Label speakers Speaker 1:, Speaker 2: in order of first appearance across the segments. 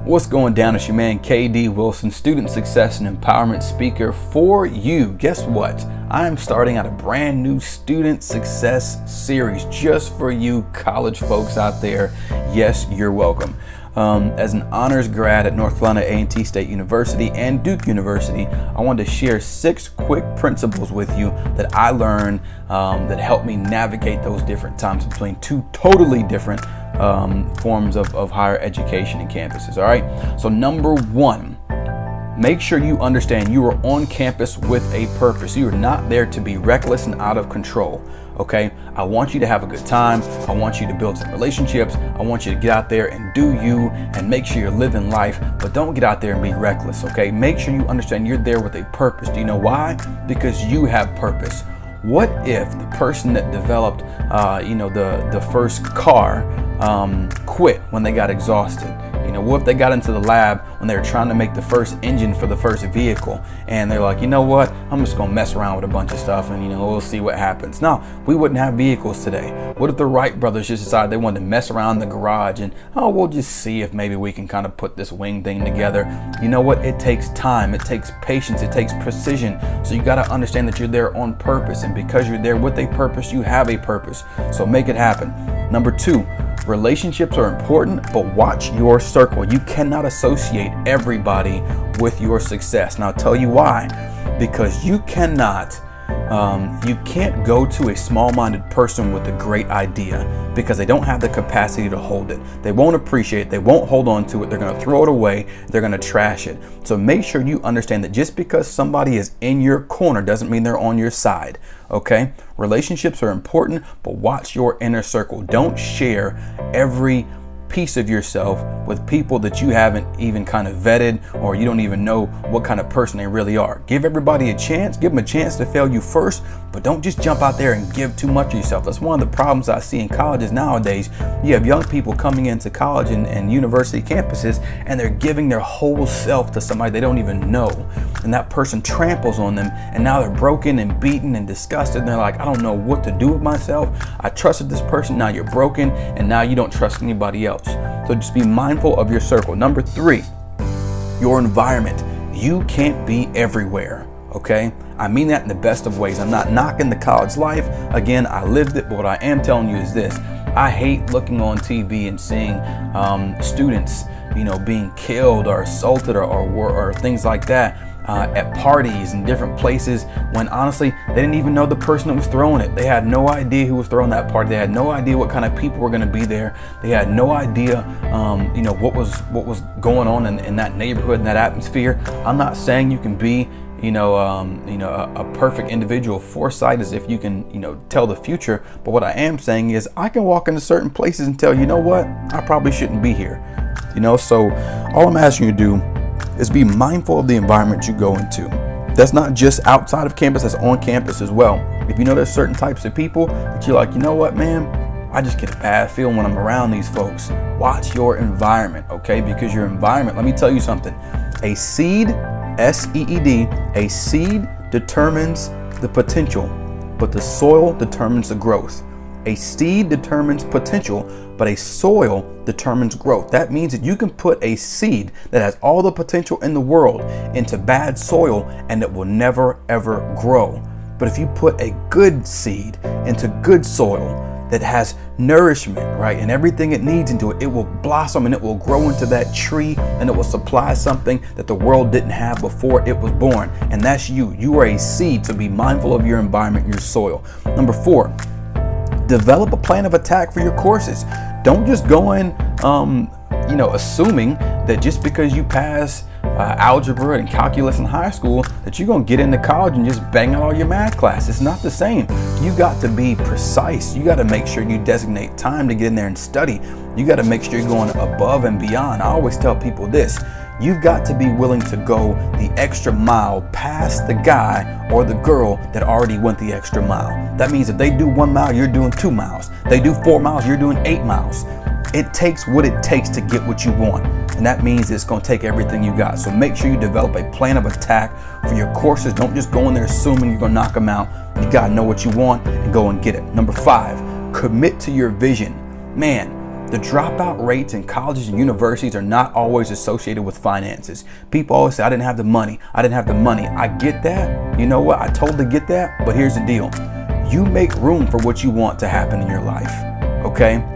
Speaker 1: What's going down? It's your man KD Wilson, student success and empowerment speaker for you. Guess what? I'm starting out a brand new student success series just for you college folks out there. Yes, you're welcome. As an honors grad at North Carolina A&T State University and Duke University, I wanted to share 6 quick principles with you that I learned that helped me navigate those different times between 2 totally different forms of higher education and campuses. All right. So number 1, make sure you understand you are on campus with a purpose. You are not there to be reckless and out of control. Okay. I want you to have a good time. I want you to build some relationships. I want you to get out there and do you and make sure you're living life, but don't get out there and be reckless. Okay. Make sure you understand you're there with a purpose. Do you know why? Because you have purpose. What if the person that developed, the first car quit when they got exhausted? What if they got into the lab when they were trying to make the first engine for the first vehicle and they're like, you know what, I'm just gonna mess around with a bunch of stuff and we'll see what happens. No, we wouldn't have vehicles today. What if the Wright brothers just decided they wanted to mess around in the garage and we'll just see if maybe we can kind of put this wing thing together. You know what? It takes time, it takes patience, it takes precision. So you got to understand that you're there on purpose, and because you're there with a purpose, you have a purpose. So make it happen. Number 2, relationships are important, but watch your circle. You cannot associate everybody with your success. Now I'll tell you why. Because you can't go to a small-minded person with a great idea because they don't have the capacity to hold it. They won't appreciate it. They won't hold on to it. They're going to throw it away. They're going to trash it. So make sure you understand that just because somebody is in your corner doesn't mean they're on your side. Okay? Relationships are important, but watch your inner circle. Don't share every piece of yourself with people that you haven't even kind of vetted, or you don't even know what kind of person they really are. Give everybody a chance. Give them a chance to fail you first, but don't just jump out there and give too much of yourself. That's one of the problems I see in colleges nowadays. You have young people coming into college and university campuses, and they're giving their whole self to somebody they don't even know. And that person tramples on them, and now they're broken and beaten and disgusted. And they're like, I don't know what to do with myself. I trusted this person. Now you're broken, and now you don't trust anybody else. So just be mindful of your circle. Number 3, your environment. You can't be everywhere. Okay? I mean that in the best of ways. I'm not knocking the college life. Again, I lived it, but what I am telling you is this. I hate looking on TV and seeing students, being killed or assaulted or things like that at parties and different places when honestly they didn't even know the person that was throwing it. They had no idea who was throwing that party. They had no idea what kind of people were going to be there. They had no idea, what was going on in that neighborhood and that atmosphere. I'm not saying you can be a perfect individual. Foresight is if you can, tell the future. But what I am saying is I can walk into certain places and tell, you know what, I probably shouldn't be here. So all I'm asking you to do is be mindful of the environment you go into. That's not just outside of campus, that's on campus as well. If you know there's certain types of people that you're like, you know what, man, I just get a bad feeling when I'm around these folks. Watch your environment, okay? Because your environment, let me tell you something. A seed, S-E-E-D, a seed determines the potential, but the soil determines the growth. A seed determines potential, but a soil determines growth. That means that you can put a seed that has all the potential in the world into bad soil and it will never ever grow. But if you put a good seed into good soil that has nourishment, right, and everything it needs into it, it will blossom and it will grow into that tree and it will supply something that the world didn't have before it was born. And that's you. You are a seed, so be mindful of your environment, your soil. Number 4, develop a plan of attack for your courses. Don't just go in, assuming that just because you pass algebra and calculus in high school that you're going to get into college and just bang out all your math class. It's not the same. You got to be precise. You got to make sure you designate time to get in there and study. You got to make sure you're going above and beyond. I always tell people this. You've got to be willing to go the extra mile past the guy or the girl that already went the extra mile. That means if they do 1 mile, you're doing 2 miles. They do 4 miles, you're doing 8 miles. It takes what it takes to get what you want. And that means it's going to take everything you got. So make sure you develop a plan of attack for your courses. Don't just go in there assuming you're going to knock them out. You got to know what you want and go and get it. Number 5, commit to your vision. Man, The dropout rates in colleges and universities are not always associated with finances. People always say, I didn't have the money. I get that. You know what? I totally get that. But here's the deal. You make room for what you want to happen in your life. Okay?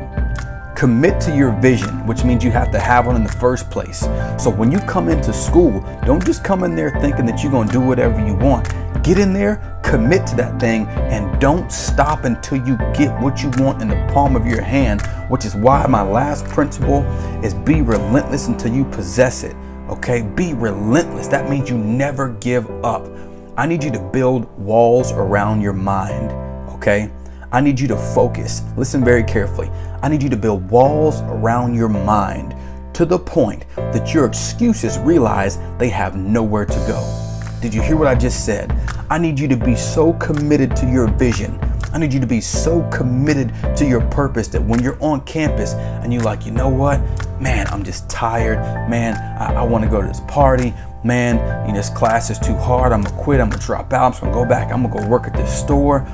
Speaker 1: Commit to your vision, which means you have to have one in the first place. So when you come into school, don't just come in there thinking that you're going to do whatever you want. Get in there, commit to that thing, and don't stop until you get what you want in the palm of your hand, which is why my last principle is be relentless until you possess it. Okay? Be relentless. That means you never give up. I need you to build walls around your mind. Okay? I need you to focus. Listen very carefully. I need you to build walls around your mind to the point that your excuses realize they have nowhere to go. Did you hear what I just said? I need you to be so committed to your vision. I need you to be so committed to your purpose that when you're on campus and you're like, you know what? Man, I'm just tired. Man, I want to go to this party. Man, this class is too hard. I'm going to quit. I'm going to drop out. I'm just going to go back. I'm going to go work at this store.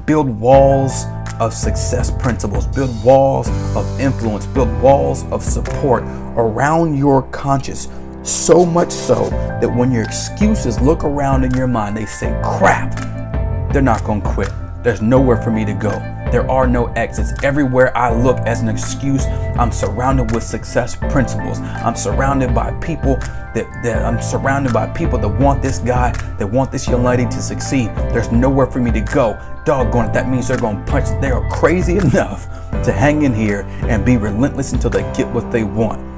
Speaker 1: Build walls of success principles. Build walls of influence. Build walls of support around your conscious. So much so that when your excuses look around in your mind, they say, crap, they're not going to quit. There's nowhere for me to go. There are no exits. Everywhere I look as an excuse, I'm surrounded with success principles. I'm surrounded by people that want this guy, that want this young lady to succeed. There's nowhere for me to go. Doggone it, that means they're going to punch. They are crazy enough to hang in here and be relentless until they get what they want.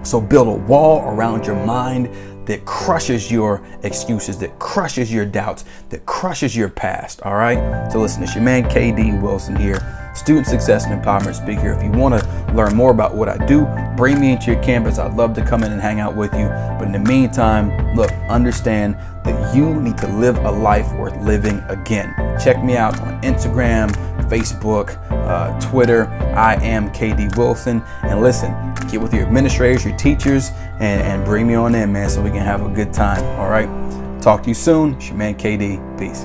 Speaker 1: So build a wall around your mind that crushes your excuses, that crushes your doubts, that crushes your past. All right. So listen, it's your man KD Wilson here, student success and empowerment speaker. If you want to learn more about what I do, bring me into your campus. I'd love to come in and hang out with you. But in the meantime, look, understand that you need to live a life worth living again. Check me out on Instagram, Facebook, Twitter. I am KD Wilson. And listen, get with your administrators, your teachers, and bring me on in, man, so we can have a good time. All right. Talk to you soon. It's your man KD. Peace.